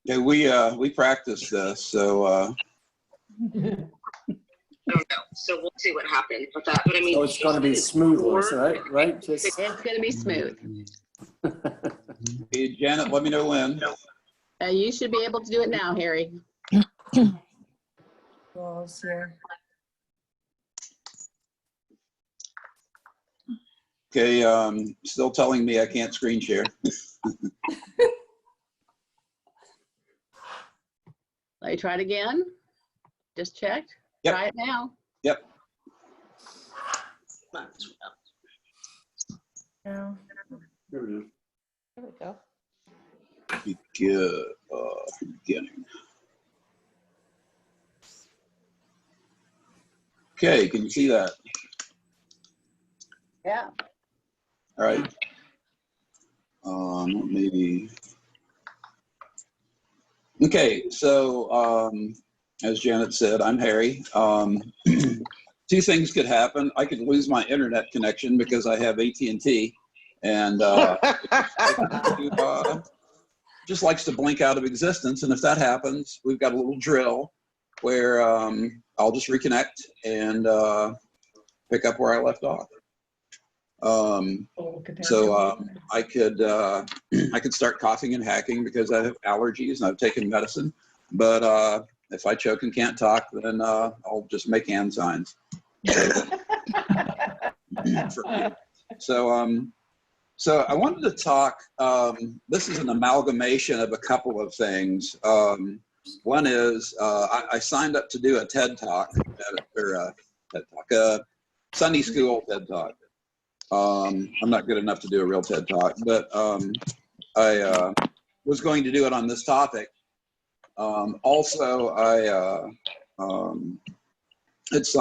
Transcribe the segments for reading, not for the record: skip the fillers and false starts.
Yeah, we practiced this, so I don't know. So we'll see what happens with that. But I mean, So it's going to be smoothless, right? Just It's going to be smooth. hey, Janet, let me know when. You should be able to do it now, Harry. Walls here. Okay, still telling me I can't screen share. Let me try it again. Just checked. Yep. Try it now. Yep. No. Here it is. There we go. Beginning. Okay, can you see that? Yeah. All right. Maybe. Okay, so as Janet said, I'm Harry. Two things could happen. I could lose my internet connection because I have AT&T, and just likes to blink out of existence. And if that happens, we've got a little drill where I'll just reconnect and pick up where I left off. I could start coughing and hacking because I have allergies and I've taken medicine. But if I choke and can't talk, then I'll just make hand signs. So I wanted to talk. This is an amalgamation of a couple of things. One is I signed up to do a TED Talk, Sunday school TED Talk. I'm not good enough to do a real TED Talk, but I was going to do it on this topic. Also, it's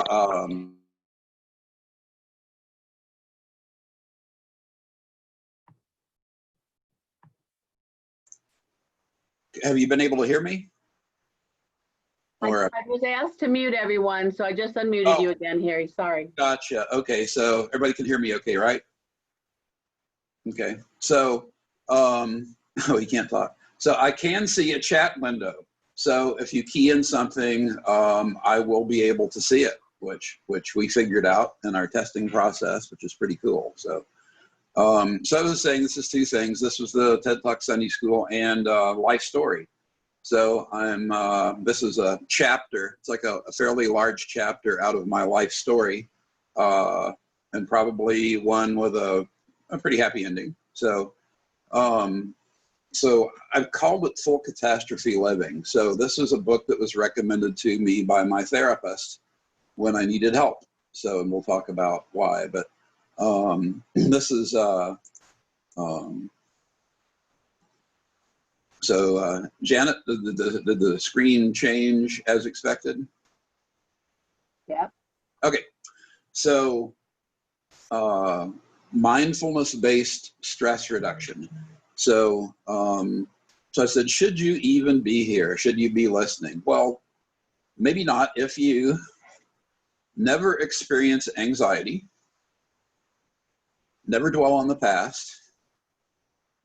have you been able to hear me? Or, I was asked to mute everyone, so I just unmuted you again, Harry. Sorry. Gotcha. Okay, so everybody can hear me okay, right? Okay, so, oh, you can't talk. So I can see a chat window. So if you key in something, I will be able to see it, which we figured out in our testing process, which is pretty cool. So, so I was saying this is two things. This was the TED Talk Sunday School and life story. So this is a chapter. It's like a fairly large chapter out of my life story, and probably one with a pretty happy ending. So, so I've called it Full Catastrophe Living. So this is a book that was recommended to me by my therapist when I needed help. So, and we'll talk about why, but this is, so Janet, did the screen change as expected? Yeah. Okay, so mindfulness-based stress reduction. So, so I said, should you even be here? Should you be listening? Well, maybe not if you never experience anxiety, never dwell on the past,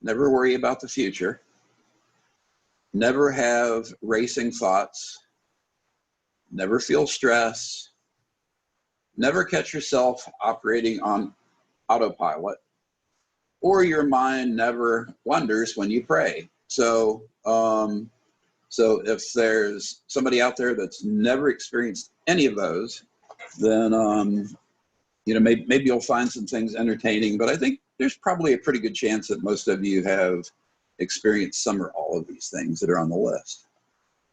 never worry about the future, never have racing thoughts, never feel stress, never catch yourself operating on autopilot, or your mind never wanders when you pray. So, so if there's somebody out there that's never experienced any of those, then, you know, maybe you'll find some things entertaining, but I think there's probably a pretty good chance that most of you have experienced some or all of these things that are on the list.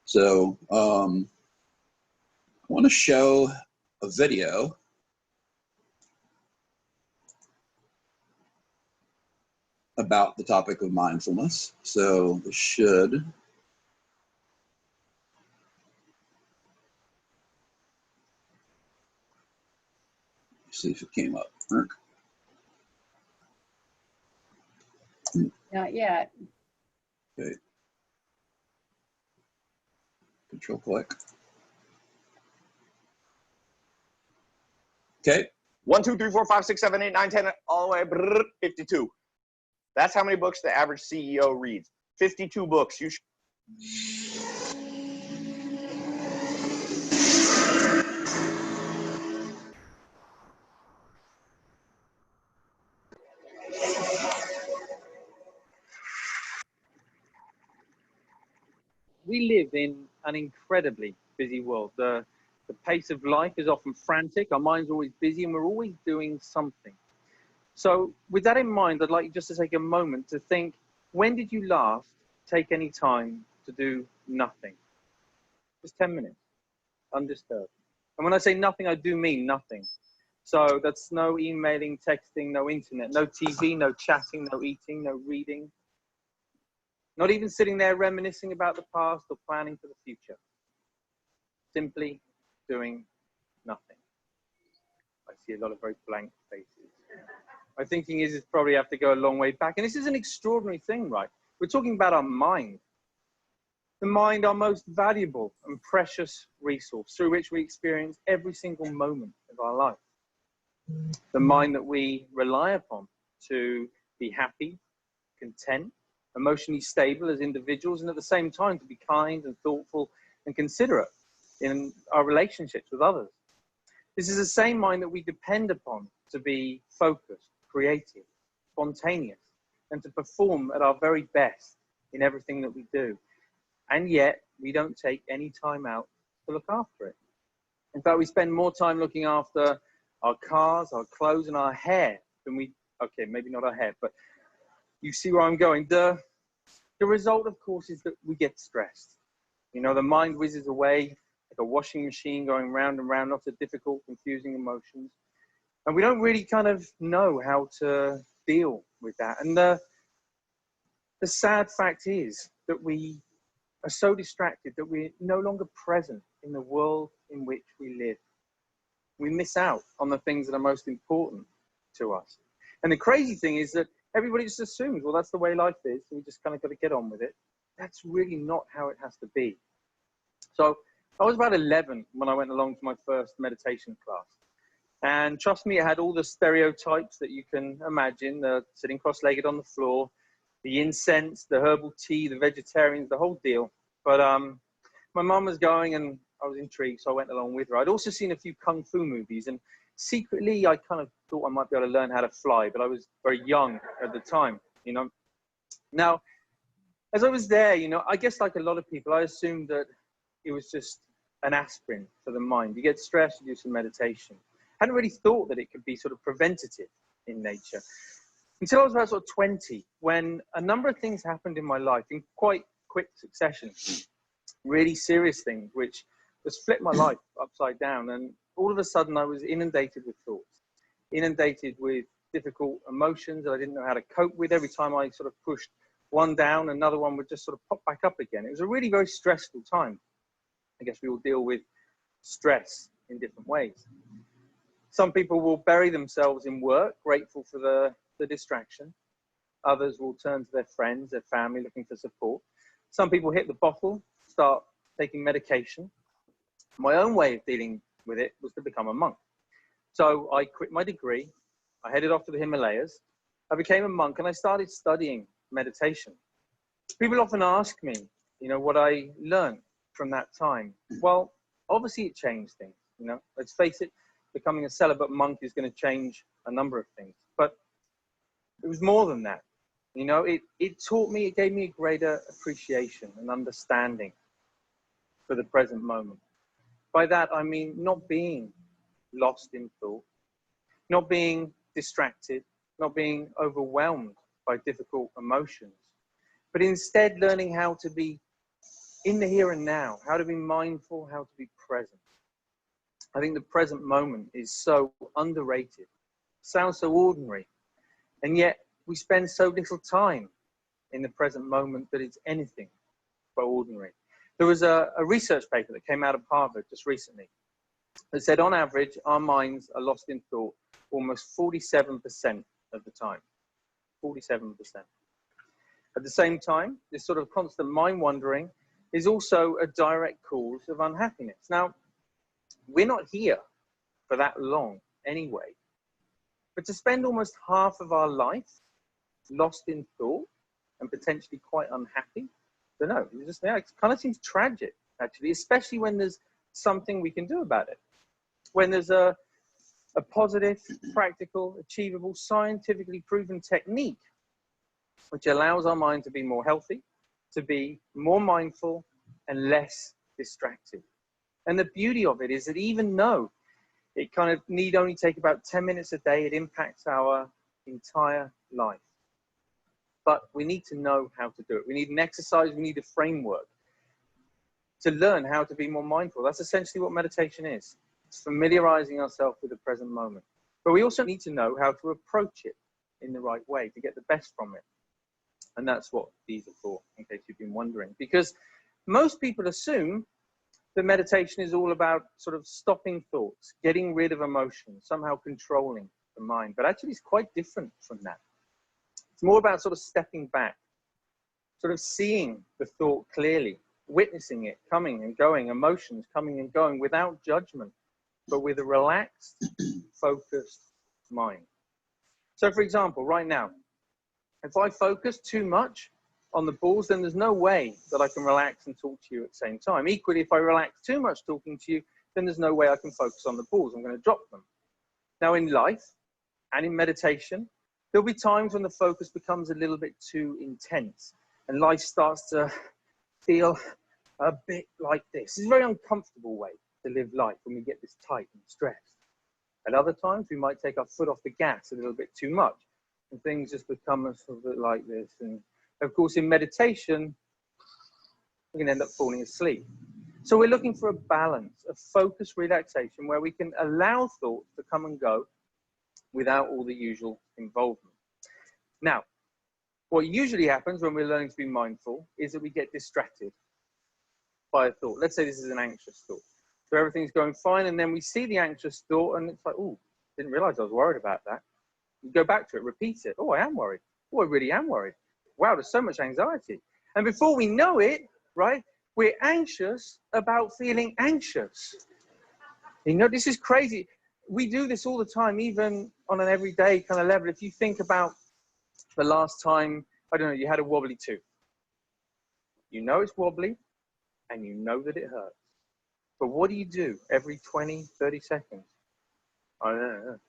So I want to show a video about the topic of mindfulness. So this should see if it came up. Not yet. Okay. Control click. Okay. 1, 2, 3, 4, 5, 6, 7, 8, 9, 10, all the way 52. That's how many books the average CEO reads. 52 books. You should We live in an incredibly busy world. The pace of life is often frantic. Our minds are always busy and we're always doing something. So with that in mind, I'd like you just to take a moment to think, when did you last take any time to do nothing? Just 10 minutes, undisturbed. And when I say nothing, I do mean nothing. So that's no emailing, texting, no internet, no TV, no chatting, no eating, no reading. Not even sitting there reminiscing about the past or planning for the future. Simply doing nothing. I see a lot of very blank faces. My thinking is probably have to go a long way back. And this is an extraordinary thing, right? We're talking about our mind. The mind, our most valuable and precious resource through which we experience every single moment of our life. The mind that we rely upon to be happy, content, emotionally stable as individuals, and at the same time to be kind and thoughtful and considerate in our relationships with others. This is the same mind that we depend upon to be focused, creative, spontaneous, and to perform at our very best in everything that we do. And yet, we don't take any time out to look after it. In fact, we spend more time looking after our cars, our clothes, and our hair than we, okay, maybe not our hair, but you see where I'm going. The result, of course, is that we get stressed. You know, the mind whizzes away like a washing machine going round and round, lots of difficult, confusing emotions. And we don't really kind of know how to deal with that. And the sad fact is that we are so distracted that we're no longer present in the world in which we live. We miss out on the things that are most important to us. And the crazy thing is that everybody just assumes, well, that's the way life is, so we just kind of got to get on with it. That's really not how it has to be. So I was about 11 when I went along to my first meditation class. And trust me, it had all the stereotypes that you can imagine, sitting cross-legged on the floor, the incense, the herbal tea, the vegetarians, the whole deal. But my mum was going and I was intrigued, so I went along with her. I'd also seen a few kung fu movies, and secretly I kind of thought I might be able to learn how to fly, but I was very young at the time, you know. Now, as I was there, you know, I guess like a lot of people, I assumed that it was just an aspirin for the mind. You get stressed, you do some meditation. I hadn't really thought that it could be sort of preventative in nature. Until I was about sort of 20, when a number of things happened in my life in quite quick succession. Really serious things, which just flipped my life upside down. And all of a sudden I was inundated with thoughts, inundated with difficult emotions that I didn't know how to cope with. Every time I sort of pushed one down, another one would just sort of pop back up again. It was a really very stressful time. I guess we all deal with stress in different ways. Some people will bury themselves in work, grateful for the distraction. Others will turn to their friends, their family, looking for support. Some people hit the bottle, start taking medication. My own way of dealing with it was to become a monk. So I quit my degree. I headed off to the Himalayas. I became a monk and I started studying meditation. People often ask me, you know, what I learned from that time. Well, obviously it changed things, you know. Let's face it, becoming a celibate monk is going to change a number of things. But it was more than that. You know, it taught me, it gave me a greater appreciation and understanding for the present moment. By that, I mean not being lost in thought, not being distracted, not being overwhelmed by difficult emotions, but instead learning how to be in the here and now, how to be mindful, how to be present. I think the present moment is so underrated, sounds so ordinary, and yet we spend so little time in the present moment that it's anything but ordinary. There was a research paper that came out of Harvard just recently that said on average, our minds are lost in thought almost 47% of the time, 47%. At the same time, this sort of constant mind wandering is also a direct cause of unhappiness. Now, we're not here for that long anyway, but to spend almost half of our life lost in thought and potentially quite unhappy, don't know. It just, yeah, it kind of seems tragic, actually, especially when there's something we can do about it. When there's a positive, practical, achievable, scientifically proven technique which allows our mind to be more healthy, to be more mindful and less distracted. And the beauty of it is that even though it kind of need only take about 10 minutes a day, it impacts our entire life. But we need to know how to do it. We need an exercise, we need a framework to learn how to be more mindful. That's essentially what meditation is. It's familiarizing ourselves with the present moment. But we also need to know how to approach it in the right way to get the best from it. And that's what these are for, in case you've been wondering. Because most people assume that meditation is all about sort of stopping thoughts, getting rid of emotions, somehow controlling the mind. But actually, it's quite different from that. It's more about sort of stepping back, sort of seeing the thought clearly, witnessing it coming and going, emotions coming and going without judgment, but with a relaxed, focused mind. So, for example, right now, if I focus too much on the balls, then there's no way that I can relax and talk to you at the same time. Equally, if I relax too much talking to you, then there's no way I can focus on the balls. I'm going to drop them. Now, in life and in meditation, there'll be times when the focus becomes a little bit too intense and life starts to feel a bit like this. It's a very uncomfortable way to live life when we get this tight and stressed. At other times, we might take our foot off the gas a little bit too much and things just become a sort of bit like this. And of course, in meditation, we can end up falling asleep. So we're looking for a balance, a focused relaxation where we can allow thoughts to come and go without all the usual involvement. Now, what usually happens when we're learning to be mindful is that we get distracted by a thought. Let's say this is an anxious thought. So everything's going fine, and then we see the anxious thought, and it's like, oh, didn't realize I was worried about that. You go back to it, repeat it. Oh, I am worried. Oh, I really am worried. Wow, there's so much anxiety. And before we know it, right, we're anxious about feeling anxious. You know, this is crazy. We do this all the time, even on an everyday kind of level. If you think about the last time, I don't know, you had a wobbly tooth. You know it's wobbly, and you know that it hurts. But what do you do every 20, 30 seconds? I don't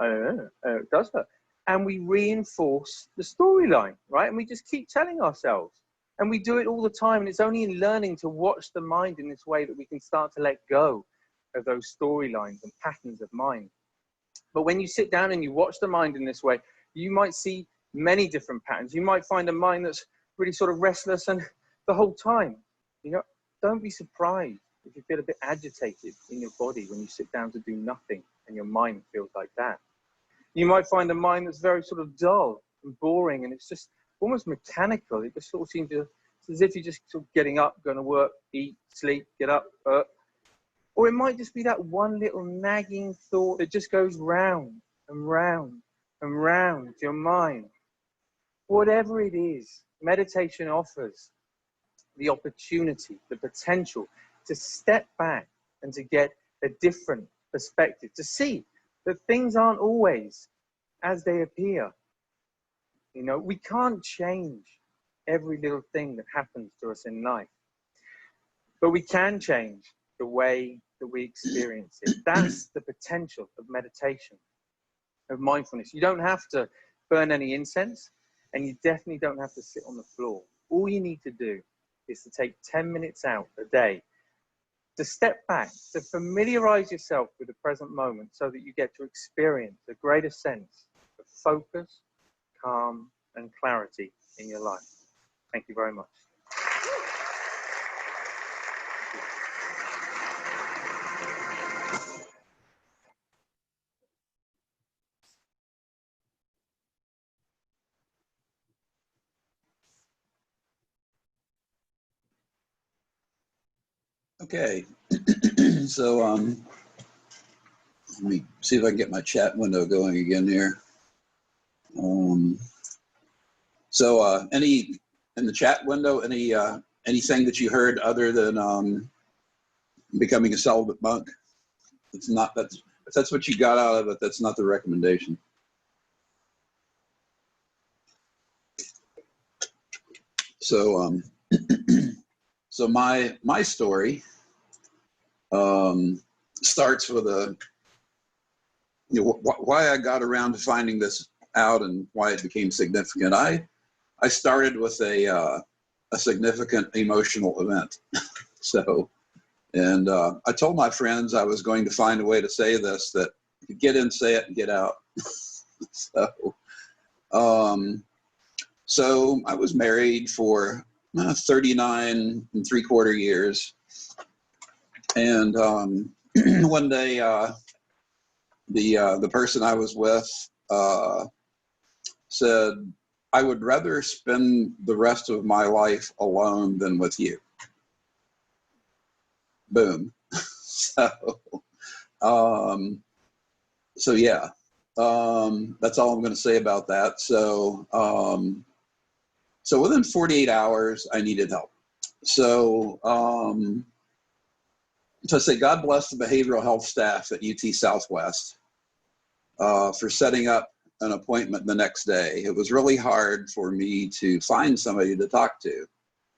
know. It does hurt. And we reinforce the storyline, right? And we just keep telling ourselves. And we do it all the time. And it's only in learning to watch the mind in this way that we can start to let go of those storylines and patterns of mind. But when you sit down and you watch the mind in this way, you might see many different patterns. You might find a mind that's really sort of restless and the whole time. You know, don't be surprised if you feel a bit agitated in your body when you sit down to do nothing and your mind feels like that. You might find a mind that's very sort of dull and boring, and it's just almost mechanical. It just sort of seems to, it's as if you're just sort of getting up, going to work, eat, sleep, get up. Or it might just be that one little nagging thought that just goes round and round and round to your mind. Whatever it is, meditation offers the opportunity, the potential to step back and to get a different perspective, to see that things aren't always as they appear. You know, we can't change every little thing that happens to us in life, but we can change the way that we experience it. That's the potential of meditation, of mindfulness. You don't have to burn any incense, and you definitely don't have to sit on the floor. All you need to do is to take 10 minutes out a day to step back, to familiarize yourself with the present moment so that you get to experience a greater sense of focus, calm, and clarity in your life. Thank you very much. Okay, so let me see if I can get my chat window going again here. So any in the chat window, anything that you heard other than becoming a celibate monk? It's not, that's what you got out of it. That's not the recommendation. So So my story starts with why I got around to finding this out and why it became significant. I started with a significant emotional event. So, and I told my friends I was going to find a way to say this that you get in, say it, and get out. So I was married for 39 3/4 years. And one day, the person I was with said, I would rather spend the rest of my life alone than with you. Boom. So yeah, that's all I'm going to say about that. So within 48 hours, I needed help. So I say God bless the behavioral health staff at UT Southwest for setting up an appointment the next day. It was really hard for me to find somebody to talk to.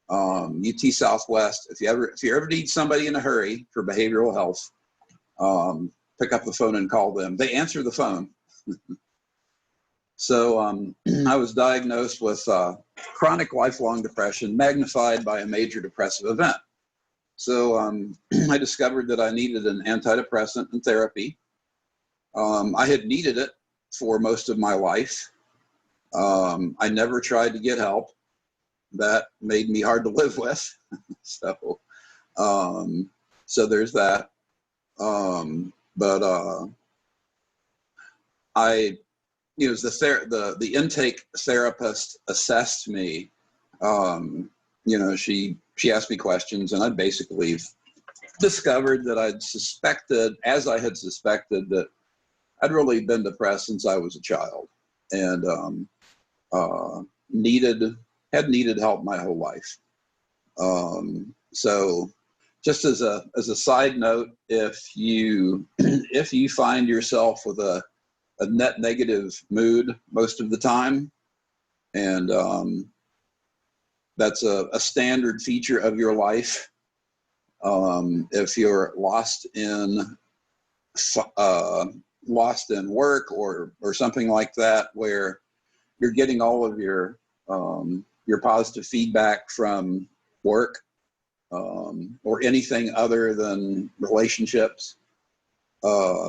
UT Southwest, if you ever need somebody in a hurry for behavioral health, pick up the phone and call them. They answer the phone. So I was diagnosed with chronic lifelong depression magnified by a major depressive event. So I discovered that I needed an antidepressant and therapy. I had needed it for most of my life. I never tried to get help. That made me hard to live with. So there's that. As the intake therapist assessed me, she asked me questions, and I basically discovered that I'd suspected, as I had suspected, that I'd really been depressed since I was a child, and had needed help my whole life. So just as a side note, if you find yourself with a net negative mood most of the time, and that's a standard feature of your life. If you're lost in work or something like that, where you're getting all of your positive feedback from work or anything other than relationships,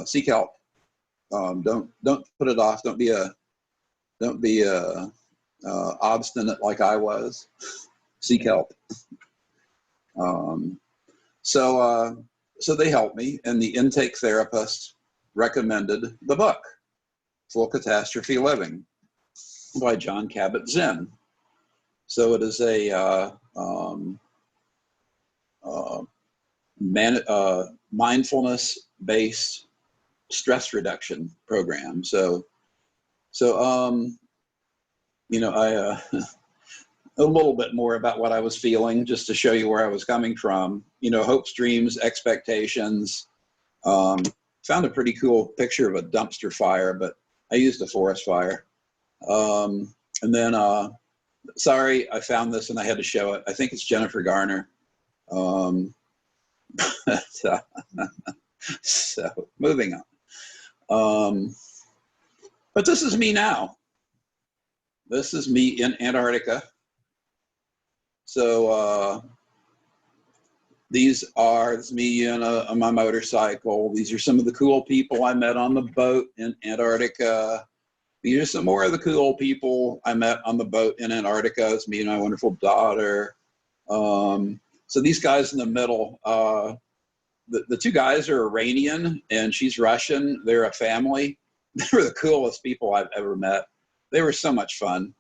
seek help. Don't put it off. Don't be obstinate like I was. Seek help. So they helped me, and the intake therapist recommended the book, Full Catastrophe Living, by Jon Kabat-Zinn. So it is a mindfulness-based stress reduction program. I a little bit more about what I was feeling, just to show you where I was coming from. Hopes, dreams, expectations. Found a pretty cool picture of a dumpster fire, but I used a forest fire. And then, sorry, I found this and I had to show it. I think it's Jennifer Garner. So moving on. But this is me now. This is me in Antarctica. So this is me on my motorcycle. These are some of the cool people I met on the boat in Antarctica. These are some more of the cool people I met on the boat in Antarctica. It's me and my wonderful daughter. So these guys in the middle, the two guys are Iranian and she's Russian. They're a family. They were the coolest people I've ever met. They were so much fun.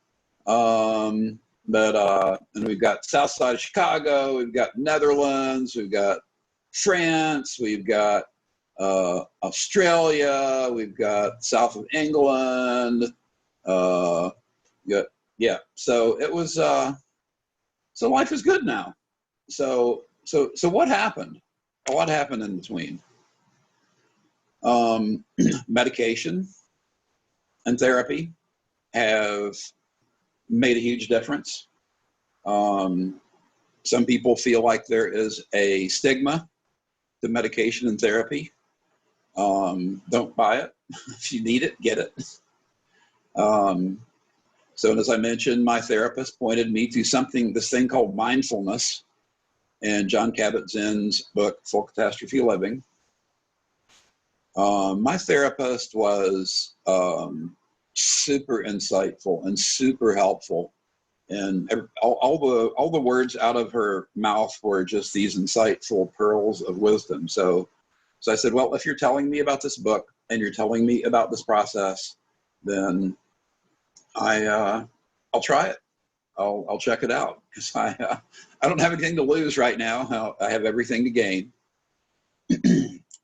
And we've got south side of Chicago, we've got Netherlands, we've got France, we've got Australia, we've got south of England. So it was, so life is good now. So what happened? A lot happened in between. Medication and therapy have made a huge difference. Some people feel like there is a stigma to medication and therapy. Don't buy it. If you need it, get it. So as I mentioned, my therapist pointed me to this thing called mindfulness in Jon Kabat-Zinn's book, Full Catastrophe Living. My therapist was super insightful and super helpful. And all the words out of her mouth were just these insightful pearls of wisdom. So I said, well, if you're telling me about this book and you're telling me about this process, then I'll try it. I'll check it out, because I don't have anything to lose right now. I have everything to gain.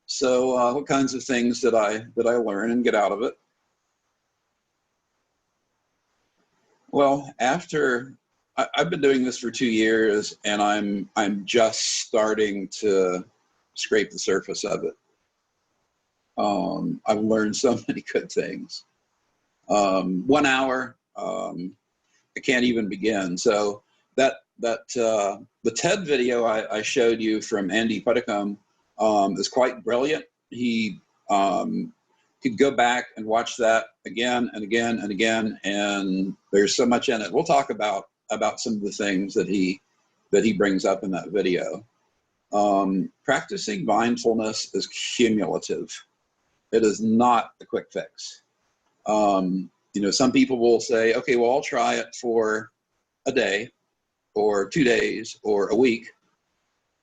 So what kinds of things did I learn and get out of it? Well, I've been doing this for 2 years, and I'm just starting to scrape the surface of it. I've learned so many good things. 1 hour, I can't even begin. So the TED video I showed you from Andy Puddicombe is quite brilliant. He could go back and watch that again and again and again, and there's so much in it. We'll talk about some of the things that he brings up in that video. Practicing mindfulness is cumulative. It is not a quick fix. Some people will say, okay, well, I'll try it for a day or 2 days or a week.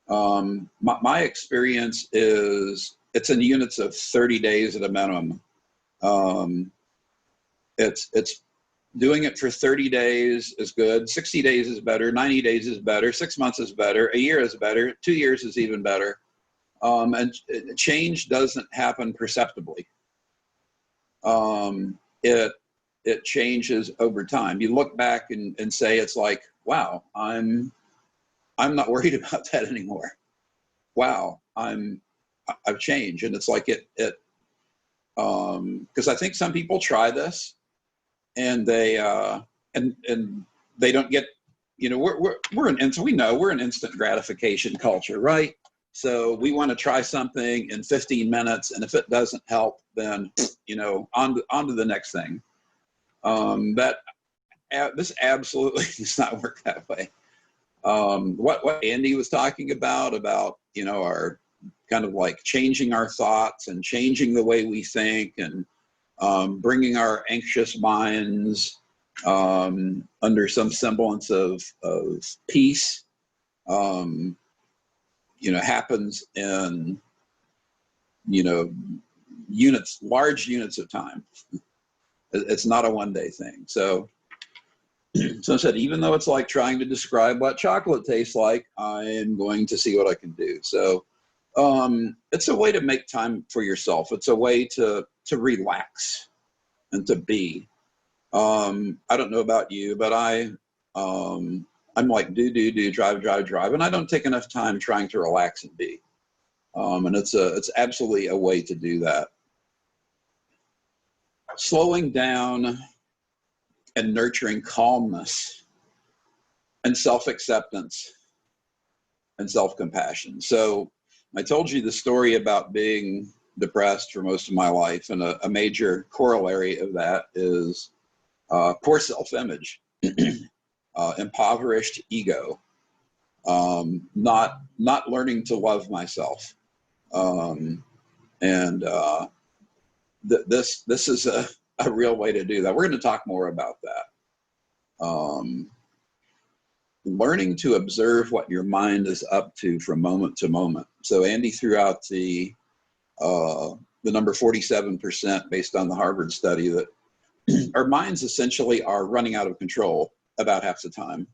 My experience is it's in units of 30 days at a minimum. It's doing it for 30 days is good. 60 days is better. 90 days is better. 6 months is better. A year is better. 2 years is even better. And change doesn't happen perceptibly. It changes over time. You look back and say, it's like, wow, I'm not worried about that anymore. Wow, I've changed. And it's like because I think some people try this and they don't get, we're an instant gratification culture, right? So we want to try something in 15 minutes, and if it doesn't help, then on to the next thing. This absolutely does not work that way. What Andy was talking about our kind of like changing our thoughts and changing the way we think, and bringing our anxious minds under some semblance of peace, happens in large units of time. It's not a one-day thing. So I said, even though it's like trying to describe what chocolate tastes like, I'm going to see what I can do. So it's a way to make time for yourself. It's a way to relax and to be. I don't know about you, but I'm like do, drive, and I don't take enough time trying to relax and be. And it's absolutely a way to do that. Slowing down and nurturing calmness and self-acceptance and self-compassion. So I told you the story about being depressed for most of my life, and a major corollary of that is poor self-image, impoverished ego, not learning to love myself. This is a real way to do that. We're going to talk more about that. Learning to observe what your mind is up to from moment to moment. So Andy threw out the number 47% based on the Harvard study that our minds essentially are running out of control about half the time,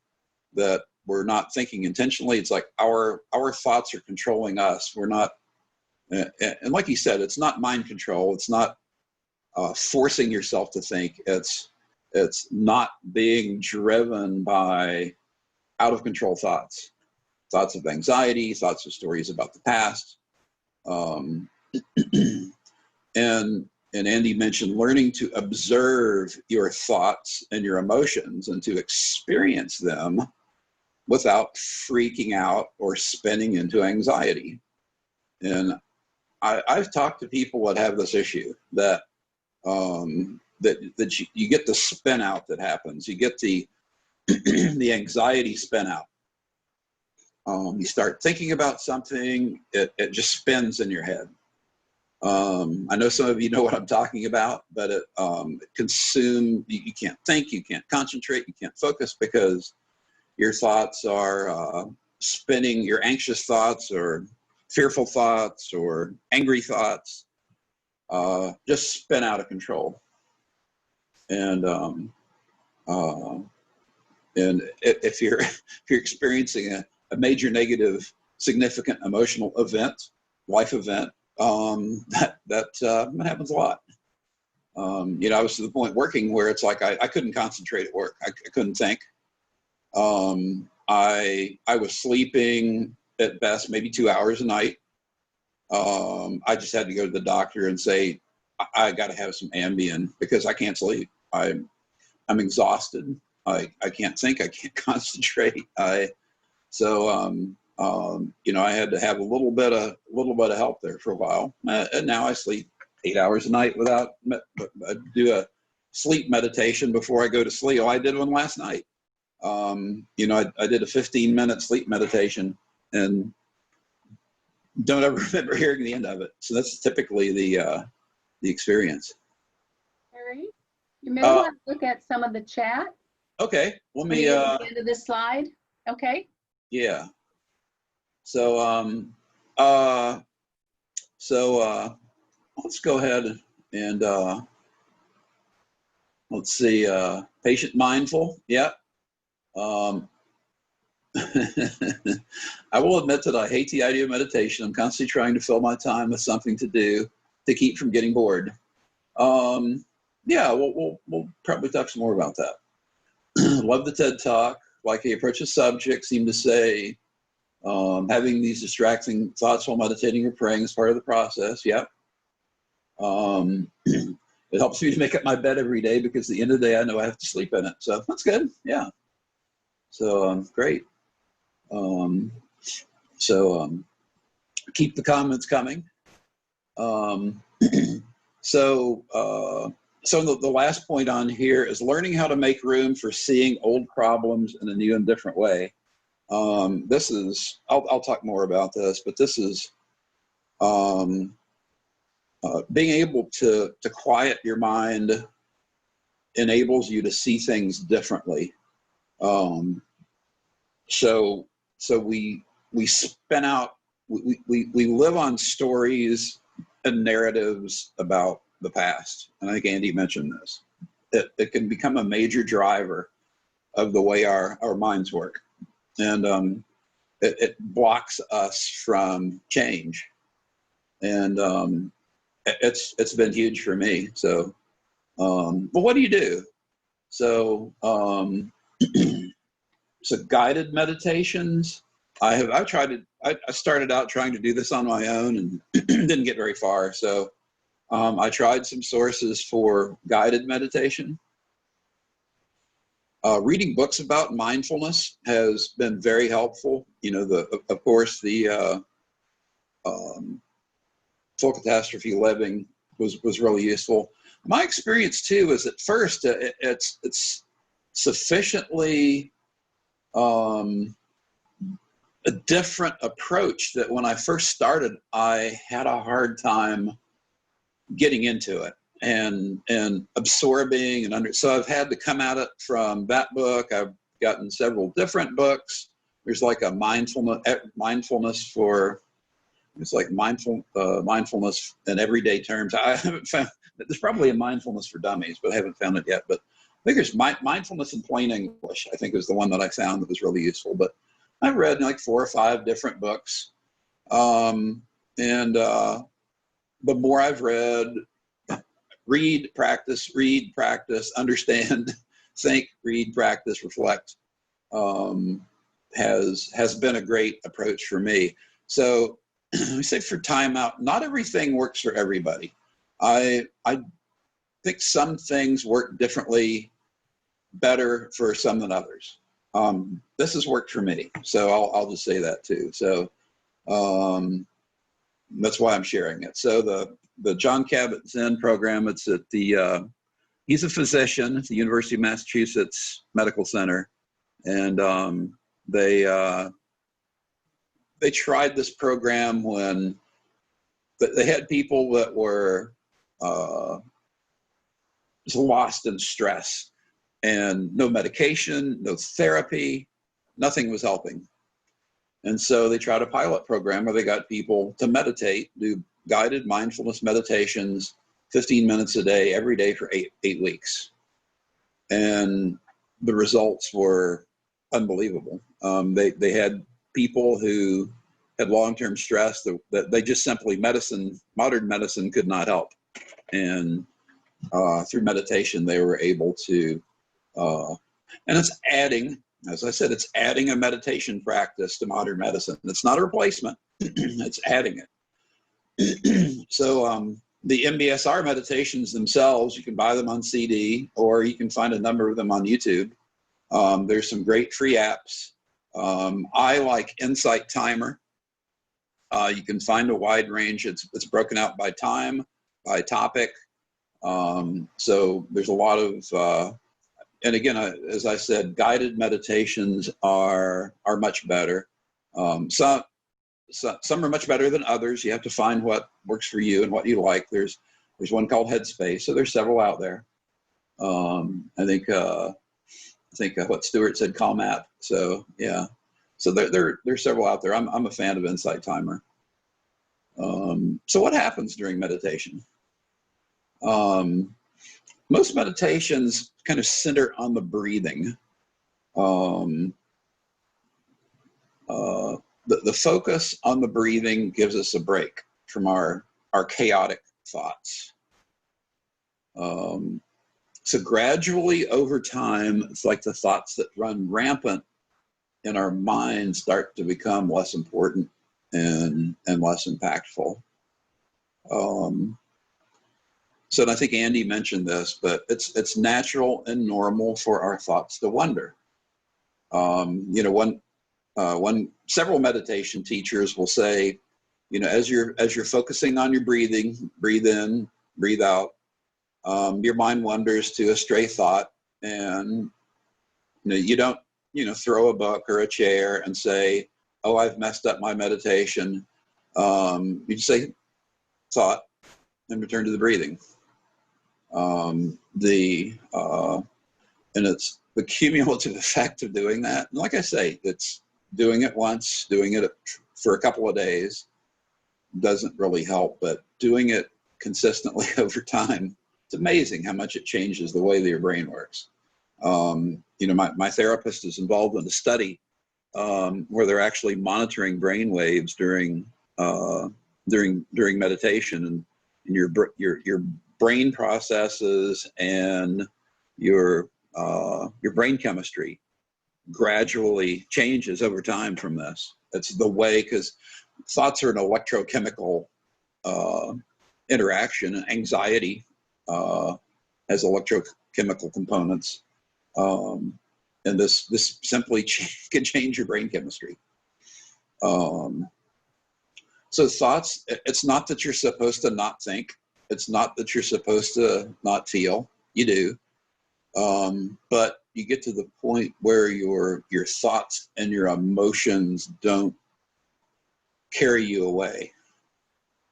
that we're not thinking intentionally. It's like our thoughts are controlling us. We're not, and like he said, it's not mind control. It's not forcing yourself to think. It's not being driven by out of control thoughts of anxiety, thoughts of stories about the past. And Andy mentioned learning to observe your thoughts and your emotions and to experience them without freaking out or spinning into anxiety. And I've talked to people that have this issue, that that you get the spin out that happens. You get the the anxiety spin out. You start thinking about something, it just spins in your head. I know some of you know what I'm talking about, but it you can't think, you can't concentrate, you can't focus because your thoughts are spinning, your anxious thoughts or fearful thoughts or angry thoughts just spin out of control. And if you're experiencing a major negative, significant emotional event, life event, that happens a lot. I was to the point working where it's like I couldn't concentrate at work. I couldn't think. I was sleeping at best maybe 2 hours a night. I just had to go to the doctor and say, I got to have some Ambien because I can't sleep. I'm exhausted. I can't think. I can't concentrate. I had to have a little bit of help there for a while. And now I sleep 8 hours a night without. I do a sleep meditation before I go to sleep. Oh, I did one last night. I did a 15-minute sleep meditation and don't ever remember hearing the end of it. So that's typically the experience. Harry, you may want to look at some of the chat. Okay, let When me. you get to the end of this slide. Okay. Yeah. So let's go ahead and let's see. Patient mindful. Yeah. I will admit that I hate the idea of meditation. I'm constantly trying to fill my time with something to do to keep from getting bored. Yeah, we'll probably talk some more about that. Love the TED Talk. Like he approaches subject, seem to say having these distracting thoughts while meditating or praying is part of the process. Yep. It helps me to make up my bed every day because at the end of the day, I know I have to sleep in it. So that's good. Yeah. So great. Keep the comments coming. So the last point on here is learning how to make room for seeing old problems in a new and different way. This is, I'll talk more about this, but this is being able to quiet your mind enables you to see things differently. So we spin out, we live on stories and narratives about the past. And I think Andy mentioned this. It can become a major driver of the way our minds work. And it blocks us from change. And it's been huge for me. So, but what do you do? So, so guided meditations. I started out trying to do this on my own and didn't get very far. So I tried some sources for guided meditation. Reading books about mindfulness has been very helpful. Of course, the Full Catastrophe Living was really useful. My experience too is at first it's sufficiently a different approach that when I first started, I had a hard time getting into it and absorbing so I've had to come at it from that book. I've gotten several different books. There's like a mindfulness for, it's like mindfulness in everyday terms. I haven't found, there's probably a mindfulness for dummies, but I haven't found it yet. But I think there's mindfulness in plain English, I think was the one that I found that was really useful. But I've read like 4 or 5 different books. The more I've read, read, practice, understand, think, read, practice, reflect, has been a great approach for me. So let me say for timeout, not everything works for everybody. I think some things work differently, better for some than others. This has worked for me, so I'll just say that too. So that's why I'm sharing it. So the John Kabat-Zinn program, it's at the he's a physician at the University of Massachusetts Medical Center, and they tried this program when they had people that were just lost in stress, and no medication, no therapy, nothing was helping. And so they tried a pilot program where they got people to meditate, do guided mindfulness meditations, 15 minutes a day, every day for eight weeks. And the results were unbelievable. They had people who had long-term stress that they just simply modern medicine could not help. And through meditation, they were able to, and it's adding, as I said, it's adding a meditation practice to modern medicine. It's not a replacement, it's adding it. So the MBSR meditations themselves, you can buy them on CD, or you can find a number of them on YouTube. There's some great free apps. I like Insight Timer. You can find a wide range. It's broken out by time, by topic. So there's a lot of, and again, as I said, guided meditations are much better. Some are much better than others. You have to find what works for you and what you like. There's one called Headspace. So there's several out there. I think what Stuart said, Calm App. So yeah. So there's several out there. I'm a fan of Insight Timer. So what happens during meditation? Most meditations kind of center on the breathing. The focus on the breathing gives us a break from our chaotic thoughts. So gradually over time, it's like the thoughts that run rampant in our minds start to become less important and less impactful. So and I think Andy mentioned this, but it's natural and normal for our thoughts to wander. Several meditation teachers will say, as you're focusing on your breathing, breathe in, breathe out, your mind wanders to a stray thought, and you don't throw a book or a chair and say, oh, I've messed up my meditation. You just say thought and return to the breathing. And it's the cumulative effect of doing that. And like I say, it's doing it once, doing it for a couple of days doesn't really help, but doing it consistently over time, it's amazing how much it changes the way that your brain works. My therapist is involved in a study where they're actually monitoring brain waves during meditation, and your brain processes and your brain chemistry gradually changes over time from this. It's the way, because thoughts are an electrochemical interaction, and anxiety has electrochemical components. And this simply can change your brain chemistry. So thoughts, it's not that you're supposed to not think. It's not that you're supposed to not feel. You do. But you get to the point where your thoughts and your emotions don't carry you away.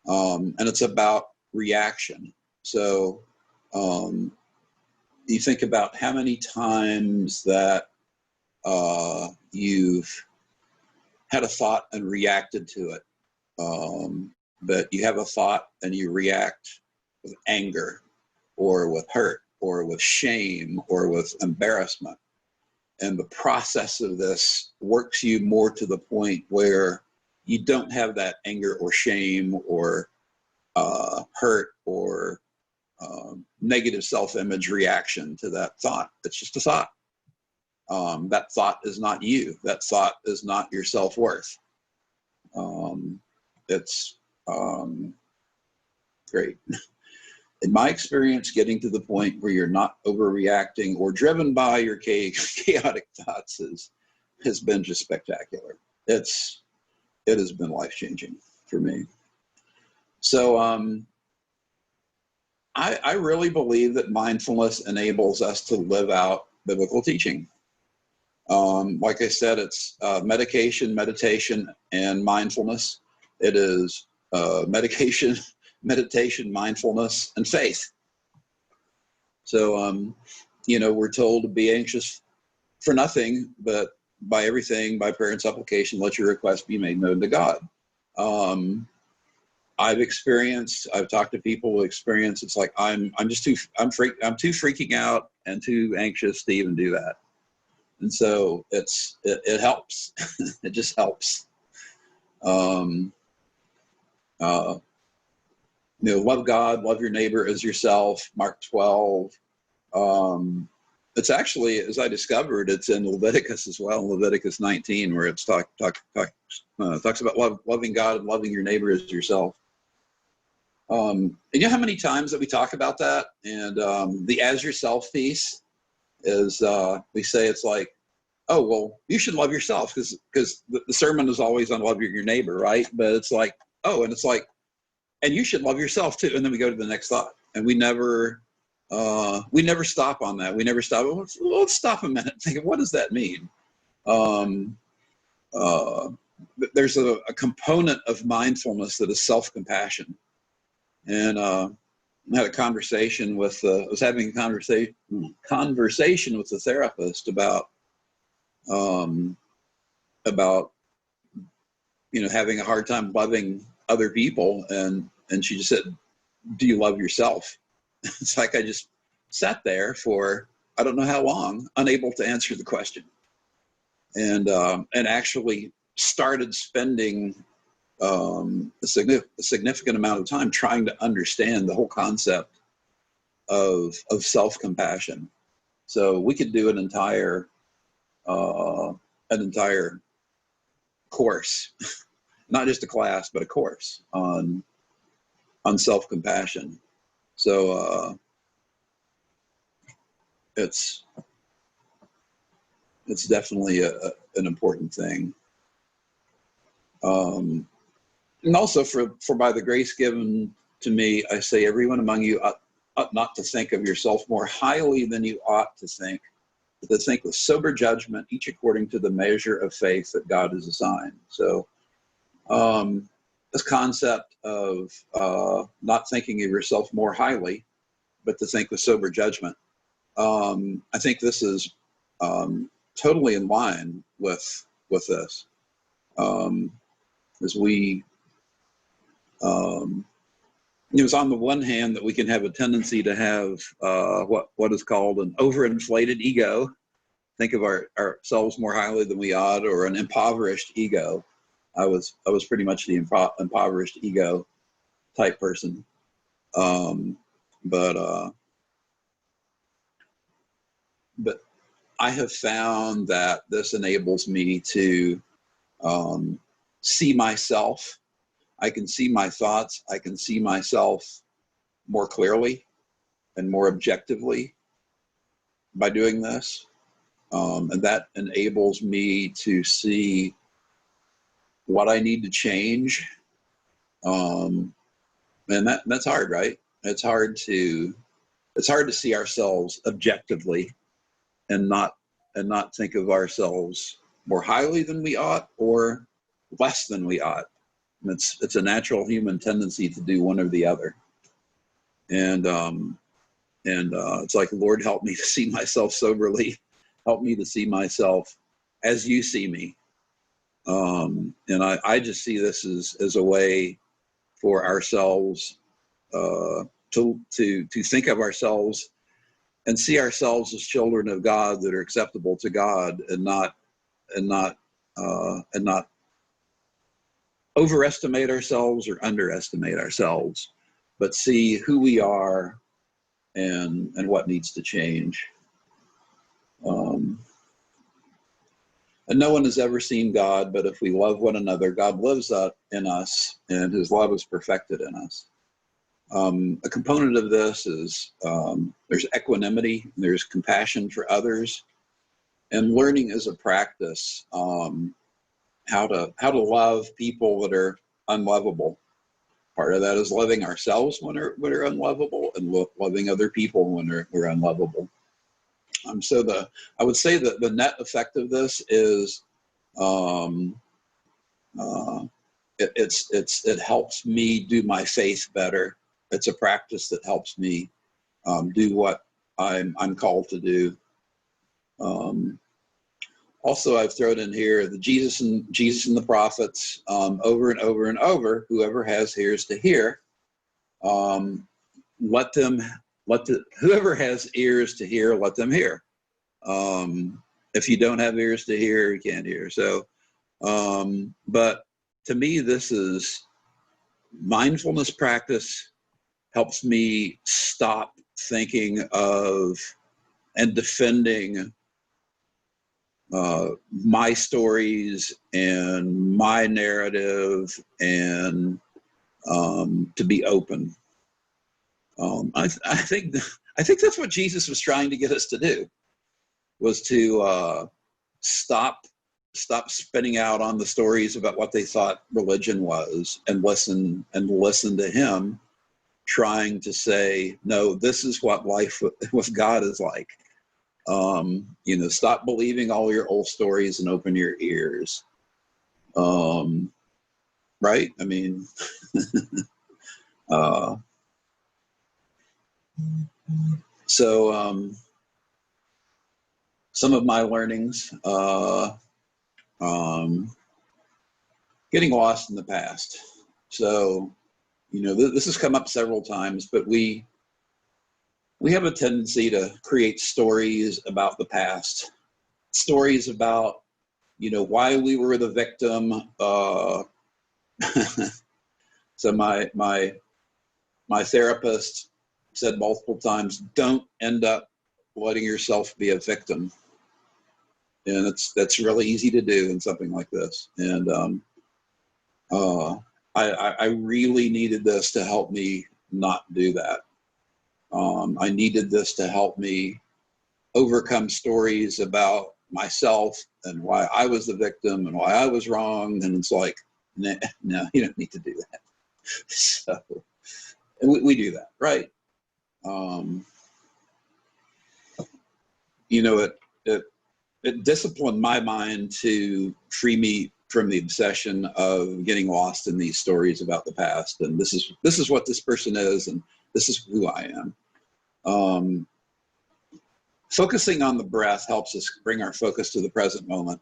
And it's about reaction. So you think about how many times that you've had a thought and reacted to it. That you have a thought and you react with anger or with hurt or with shame or with embarrassment. And the process of this works you more to the point where you don't have that anger or shame or hurt or negative self-image reaction to that thought. It's just a thought. That thought is not you. That thought is not your self-worth. It's great. In my experience, getting to the point where you're not overreacting or driven by your chaotic thoughts is has been just spectacular. It has been life-changing for me. So I really believe that mindfulness enables us to live out biblical teaching. Like I said, it's meditation, and mindfulness. It is meditation, mindfulness, and faith. So, we're told to be anxious for nothing, but by everything, by prayer and supplication, let your request be made known to God. I've talked to people who experience, it's like, I'm too freaking out and too anxious to even do that. And so it helps. It just helps. Love God, love your neighbor as yourself, Mark 12. It's actually, as I discovered, it's in Leviticus as well, Leviticus 19, where it's talks about loving God and loving your neighbor as yourself. And you know how many times that we talk about that? And the as yourself piece is, we say it's like, oh, well, you should love yourself, because the sermon is always on loving your neighbor, right? But it's like, oh, and it's like, and you should love yourself too. And then we go to the next thought, and we never stop on that. We never stop. Let's stop a minute and think, what does that mean? There's a component of mindfulness that is self-compassion. And I had a conversation with, I was having a conversation with a therapist about having a hard time loving other people, and she just said, do you love yourself? It's like I just sat there for I don't know how long, unable to answer the question, and actually started spending a significant amount of time trying to understand the whole concept of self-compassion. So we could do an entire course, not just a class, but a course on self-compassion. So it's definitely an important thing. And also for by the grace given to me, I say everyone among you ought not to think of yourself more highly than you ought to think, but to think with sober judgment, each according to the measure of faith that God has assigned. So this concept of not thinking of yourself more highly, but to think with sober judgment, I think this is totally in line with this. As we, it's on the one hand that we can have a tendency to have what is called an overinflated ego, think of ourselves more highly than we ought, or an impoverished ego. I was pretty much the impoverished ego type person, but I have found that this enables me to see myself. I can see my thoughts. I can see myself more clearly and more objectively by doing this. And that enables me to see what I need to change. And that's hard, right? It's hard to see ourselves objectively and not think of ourselves more highly than we ought or less than we ought. And it's a natural human tendency to do one or the other. And it's like, Lord, help me to see myself soberly. Help me to see myself as you see me. And I just see this as a way for ourselves to think of ourselves and see ourselves as children of God that are acceptable to God, and not overestimate ourselves or underestimate ourselves, but see who we are and what needs to change. And no one has ever seen God, but if we love one another, God lives in us, and his love is perfected in us. A component of this is there's equanimity, there's compassion for others, and learning as a practice, how to love people that are unlovable. Part of that is loving ourselves when we're unlovable, and loving other people when we're unlovable. So I would say that the net effect of this is it helps me do my faith better. It's a practice that helps me do what I'm called to do. Also, I've thrown in here the Jesus and the prophets over and over and over. Whoever has ears to hear, whoever has ears to hear, let them hear. If you don't have ears to hear, you can't hear. So, but to me, this is mindfulness practice. Helps me stop thinking of and defending my stories and my narrative, and to be open. I think that's what Jesus was trying to get us to do, was to stop spinning out on the stories about what they thought religion was, and listen to him trying to say, no, this is what life with God is like. Stop believing all your old stories and open your ears. Right? I mean, so some of my learnings, getting lost in the past. So, this has come up several times, but we have a tendency to create stories about the past, stories about, why we were the victim. So my therapist said multiple times, don't end up letting yourself be a victim. And that's really easy to do in something like this. And I really needed this to help me not do that. I needed this to help me overcome stories about myself and why I was the victim and why I was wrong. And it's like, no, you don't need to do that. So we do that, right? It disciplined my mind to free me from the obsession of getting lost in these stories about the past. And this is what this person is, and this is who I am. Focusing on the breath helps us bring our focus to the present moment.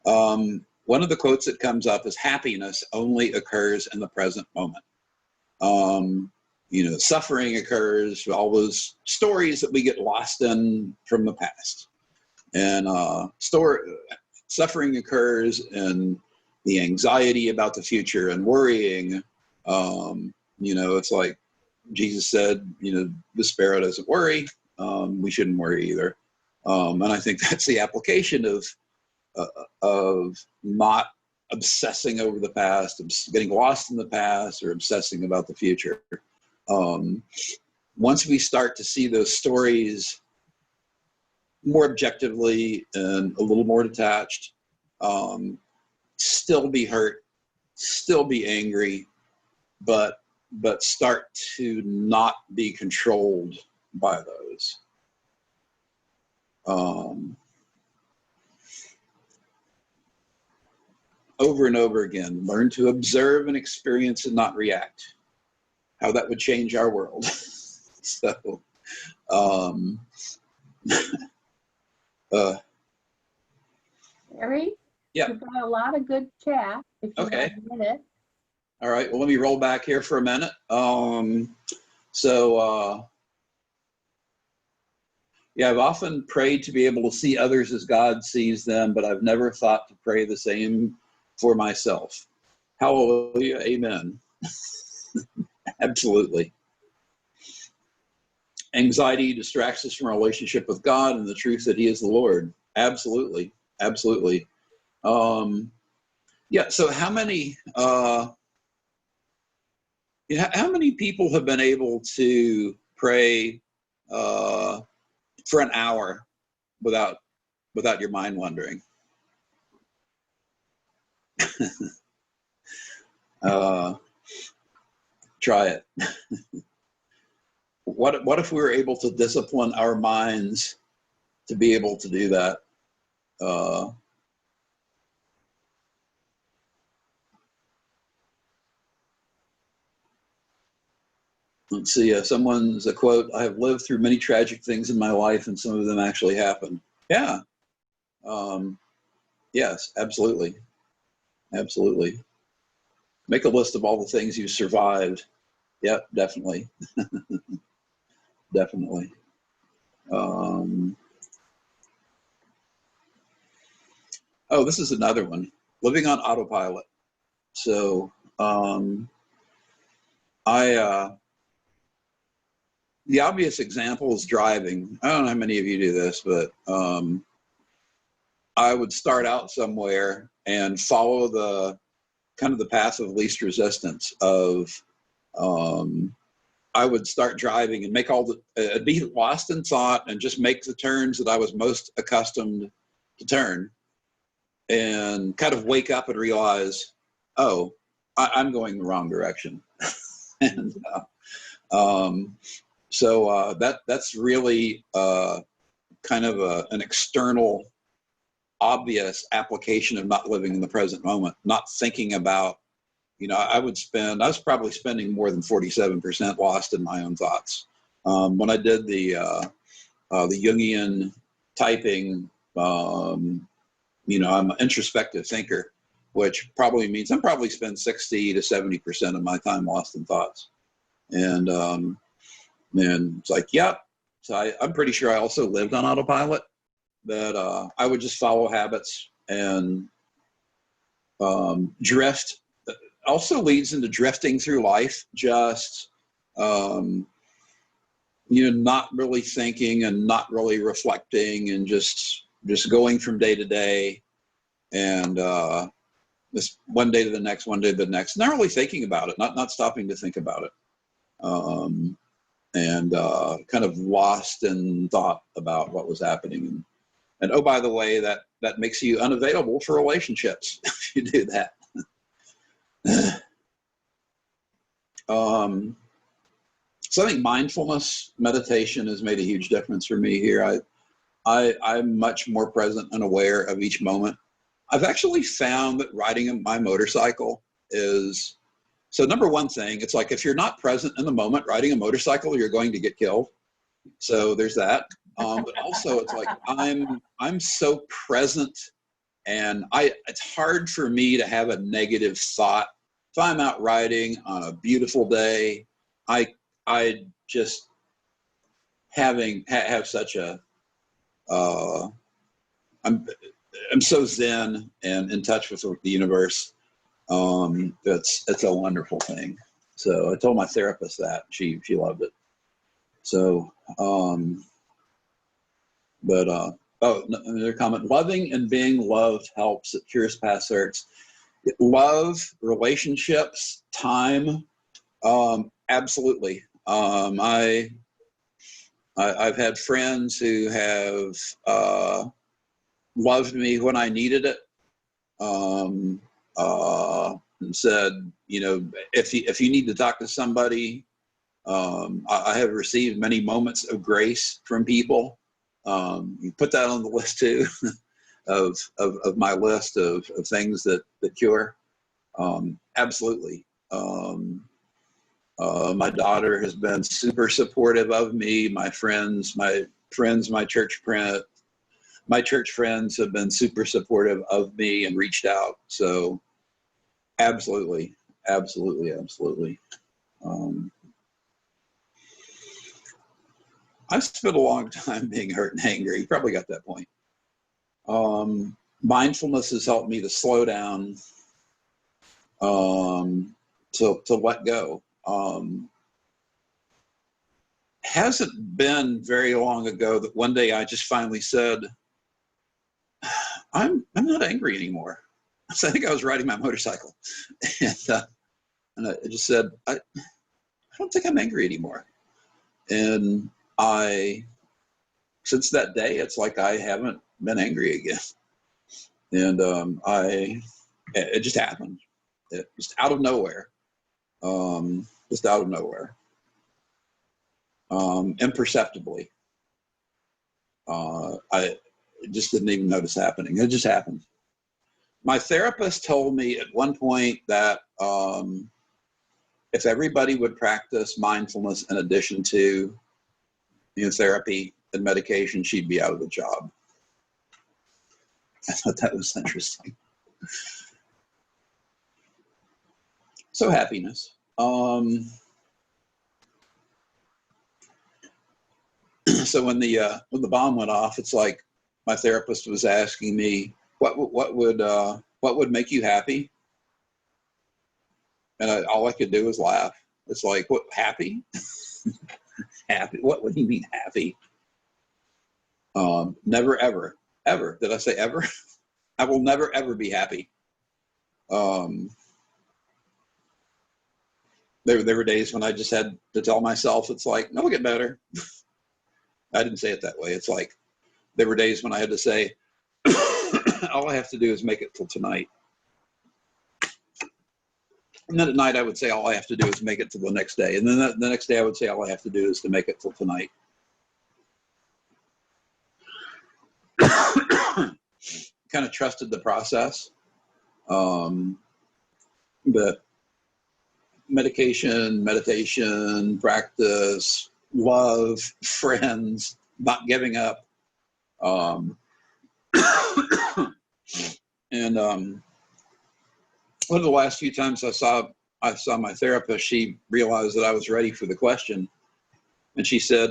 One of the quotes that comes up is, happiness only occurs in the present moment. Suffering occurs, all those stories that we get lost in from the past. And suffering occurs in the anxiety about the future and worrying. It's like Jesus said, the sparrow doesn't worry. We shouldn't worry either. And I think that's the application of not obsessing over the past, getting lost in the past, or obsessing about the future. Once we start to see those stories more objectively and a little more detached, still be hurt, still be angry, but start to not be controlled by those. Over and over again, learn to observe and experience and not react. How that would change our world. So, Harry? Yeah. You've got a lot of good chat. If you Okay. have a minute. All right, well, let me roll back here for a minute. I've often prayed to be able to see others as God sees them, but I've never thought to pray the same for myself. Hallelujah, amen. Absolutely. Anxiety distracts us from our relationship with God and the truth that He is the Lord. Absolutely, absolutely. So how many people have been able to pray for an hour without without your mind wandering. Try it. What if we were able to discipline our minds to be able to do that? Let's see, someone's a quote, "I have lived through many tragic things in my life and some of them actually happened." Yeah. Yes, absolutely. Absolutely. Make a list of all the things you survived. Yep, definitely. Definitely. Oh, this is another one. Living on autopilot. So the obvious example is driving. I don't know how many of you do this, but I would start out somewhere and follow the kind of the path of least resistance of I would start driving and make be lost in thought and just make the turns that I was most accustomed to turn, and kind of wake up and realize, oh, I'm going the wrong direction. And so that's really kind of an external, obvious application of not living in the present moment, not thinking about, I was probably spending more than 47% lost in my own thoughts. When I did the Jungian typing, I'm an introspective thinker, which probably means I probably spend 60 to 70% of my time lost in thoughts. And it's like, yep. So I'm pretty sure I also lived on autopilot, that I would just follow habits and drift. Also leads into drifting through life, just not really thinking and not really reflecting, and just going from day to day, and this one day to the next, one day to the next, not really thinking about it, not stopping to think about it, and kind of lost in thought about what was happening. And oh, by the way, that makes you unavailable for relationships if you do that. So I think mindfulness meditation has made a huge difference for me here. I'm much more present and aware of each moment. I've actually found that riding my motorcycle is, so number one thing, it's like if you're not present in the moment riding a motorcycle, you're going to get killed. So there's that. But also it's like I'm so present, and it's hard for me to have a negative thought. If I'm out riding on a beautiful day, I just have such a I'm so zen and in touch with the universe. It's a wonderful thing. So I told my therapist that she loved it. So another comment: loving and being loved helps. It cures past hurts. Love, relationships, time, absolutely. I've had friends who have loved me when I needed it, and said, if you need to talk to somebody, I have received many moments of grace from people. You put that on the list too. of my list of things that cure. Absolutely. My daughter has been super supportive of me. My friends, my church friends have been super supportive of me and reached out. So absolutely. I've spent a long time being hurt and angry. You probably got that point. Mindfulness has helped me to slow down, to let go. Hasn't been very long ago that one day I just finally said, I'm not angry anymore. So I think I was riding my motorcycle, and I just said, I don't think I'm angry anymore. And since that day, it's like I haven't been angry again. And it just happened. It just out of nowhere. Just out of nowhere. Imperceptibly. I just didn't even notice happening. It just happened. My therapist told me at one point that if everybody would practice mindfulness in addition to therapy and medication, she'd be out of the job. I thought that was interesting. So happiness. So when the bomb went off, it's like my therapist was asking me, what would make you happy? And all I could do was laugh. It's like, what, happy? Happy? What would he mean happy? Never, ever, ever. Did I say ever? I will never, ever be happy. There were days when I just had to tell myself, it's like, no, it'll get better. I didn't say it that way. It's like, there were days when I had to say, all I have to do is make it till tonight. And then at night I would say, all I have to do is make it till the next day. And then the next day I would say, all I have to do is to make it till tonight. Kind of trusted the process. But meditation, practice, love, friends, not giving up. And one of the last few times I saw my therapist, she realized that I was ready for the question. And she said,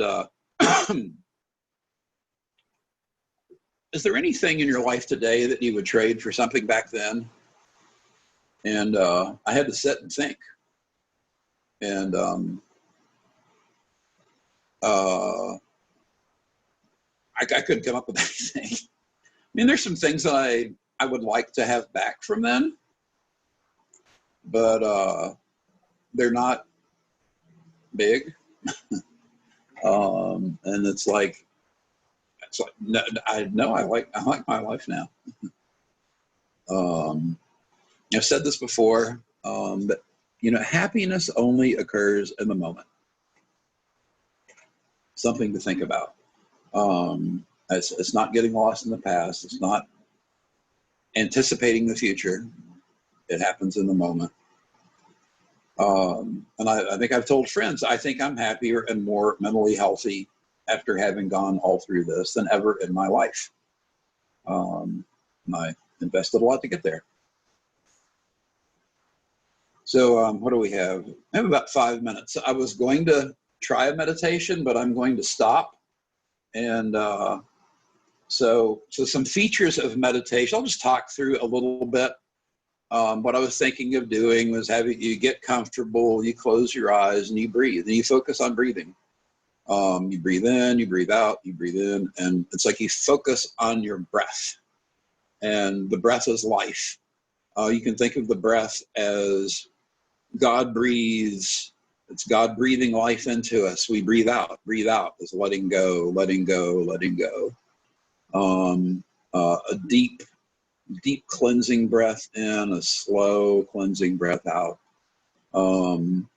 is there anything in your life today that you would trade for something back then? And I had to sit and think. And I couldn't come up with anything. I mean, there's some things that I would like to have back from then, but they're not big. And it's like no, I like my life now. I've said this before, but happiness only occurs in the moment. Something to think about. It's not getting lost in the past. It's not anticipating the future. It happens in the moment. And I think I've told friends, I think I'm happier and more mentally healthy after having gone all through this than ever in my life. And I invested a lot to get there. So what do we have? I have about 5 minutes. I was going to try a meditation, but I'm going to stop. And so some features of meditation, I'll just talk through a little bit. What I was thinking of doing was having you get comfortable, you close your eyes and you breathe and you focus on breathing. You breathe in, you breathe out, you breathe in, and it's like you focus on your breath. And the breath is life. You can think of the breath as God breathes. It's God breathing life into us. We breathe out. Breathe out is letting go, letting go, letting go. A deep cleansing breath in, a slow cleansing breath out. And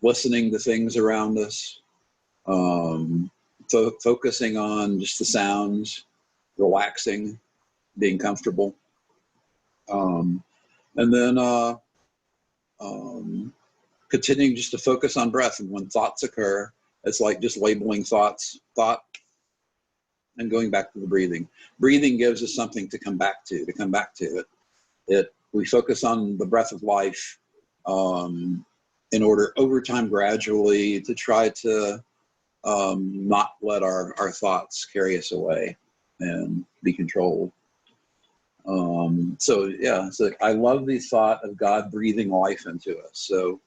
listening to things around us. Focusing on just the sounds, relaxing, being comfortable. And then continuing just to focus on breath. And when thoughts occur, it's like just labeling thought, and going back to the breathing. Breathing gives us something to come back to it. We focus on the breath of life in order over time gradually to try to not let our thoughts carry us away and be controlled. So I love the thought of God breathing life into us. So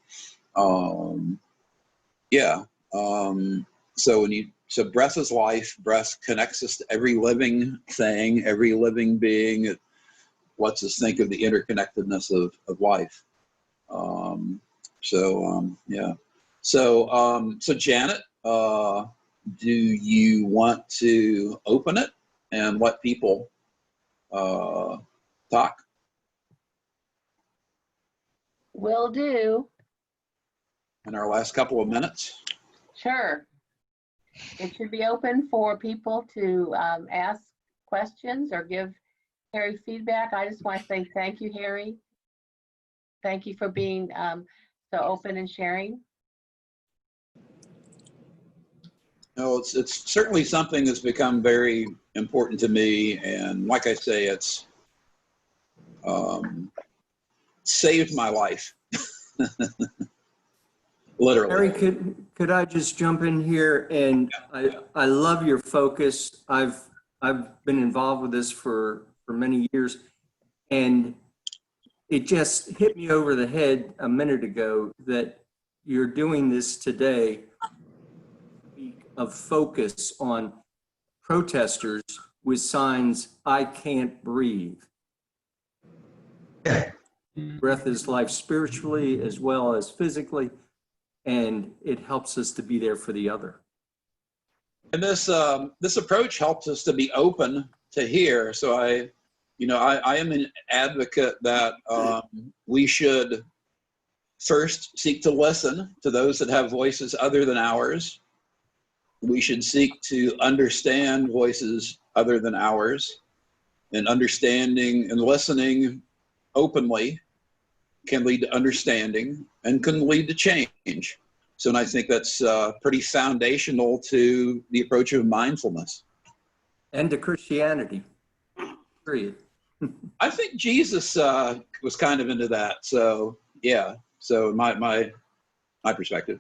so breath is life. Breath connects us to every living thing, every living being. It lets us think of the interconnectedness of life. So Janet, do you want to open it and let people talk? Will do. In our last couple of minutes? Sure. It should be open for people to ask questions or give Harry feedback. I just want to say thank you, Harry. Thank you for being so open and sharing. No, it's certainly something that's become very important to me, and like I say, it's saved my life. Literally. Harry, could I just jump in here? And I love your focus. I've been involved with this for many years, and it just hit me over the head a minute ago that you're doing this today of focus on protesters with signs, "I can't breathe." Breath is life spiritually as well as physically, and it helps us to be there for the other. And this approach helps us to be open to hear. So I am an advocate that we should first seek to listen to those that have voices other than ours. We should seek to understand voices other than ours, and understanding and listening openly can lead to understanding and can lead to change. So, and I think that's pretty foundational to the approach of mindfulness. And to Christianity, period. I think Jesus was kind of into that. So, yeah. So my perspective.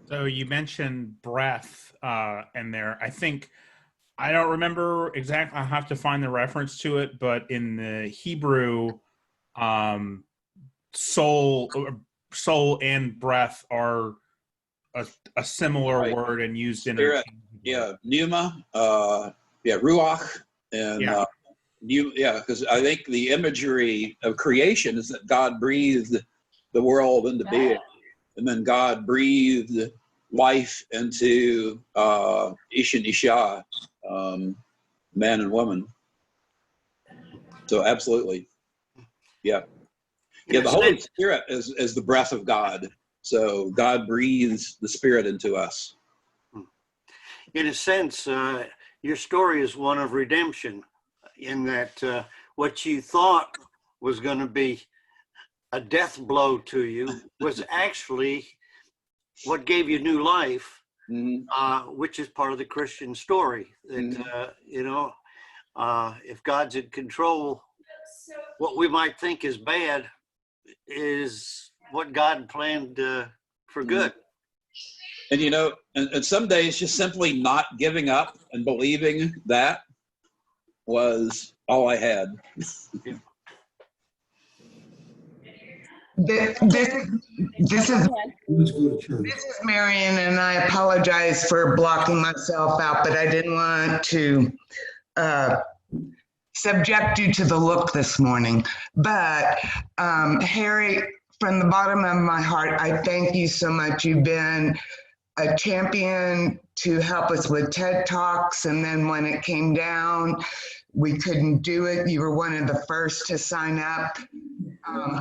So you mentioned breath in there. I don't remember exactly. I have to find the reference to it, but in the Hebrew, soul and breath are a similar Right. word and used Spirit, interchangeably. yeah, pneuma, ruach, and because I think the imagery of creation is that God breathed the world into being, and then God breathed life into Ish and Isha, man and woman. So absolutely, yeah. Yeah, the Holy Spirit is the breath of God. So God breathes the Spirit into us. In a sense, your story is one of redemption, in that what you thought was going to be a death blow to you was actually what gave you new life, which is part of the Christian story. That, if God's in control, what we might think is bad is what God planned for good. And and some days just simply not giving up and believing that was all I had. This is Marion, and I apologize for blocking myself out, but I didn't want to subject you to the look this morning. But Harry, from the bottom of my heart, I thank you so much. You've been a champion to help us with TED Talks, and then when it came down, we couldn't do it. You were one of the first to sign up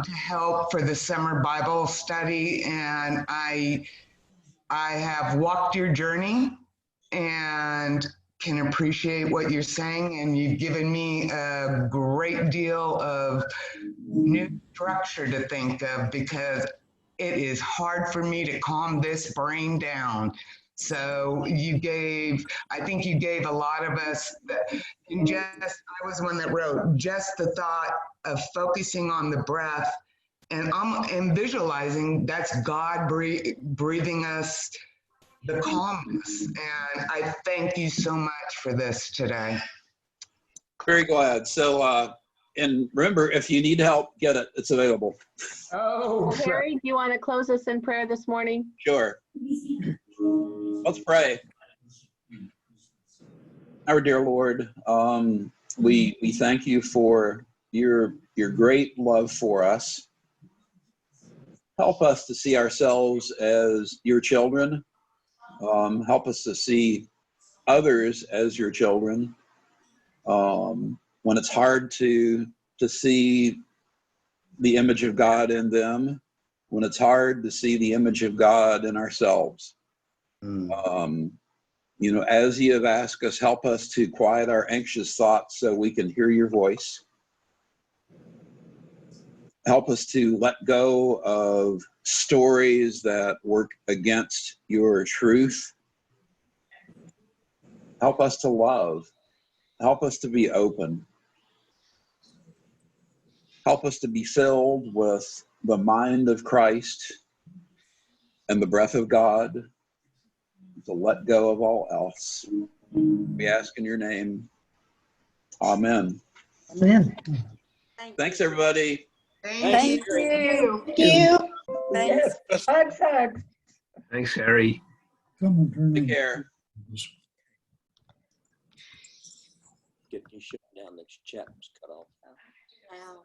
to help for the summer Bible study, and I have walked your journey and can appreciate what you're saying, and you've given me a great deal of new structure to think of, because it is hard for me to calm this brain down. So I think you gave a lot of us, I was one that wrote, just the thought of focusing on the breath, and I'm visualizing that's God breathing us the calmness. And I thank you so much for this today. Very glad. So, and remember, if you need help, get it. It's available. Oh, Harry, do you want to close us in prayer this morning? Sure. Let's pray. Our dear Lord, we thank you for your great love for us. Help us to see ourselves as your children, Help us to see others as your children. When it's hard to see the image of God in them, when it's hard to see the image of God in ourselves. You know, as you have asked us, help us to quiet our anxious thoughts so we can hear your voice. Help us to let go of stories that work against your truth. Help us to love. Help us to be open. Help us to be filled with the mind of Christ and the breath of God, to let go of all else. We ask in your name. Amen. Amen. Thanks, everybody. Thank you. Thank you. Thanks. Yes, hugs, hugs. Thanks, Harry. Take care. Get you shut down, the chat was cut off. Wow.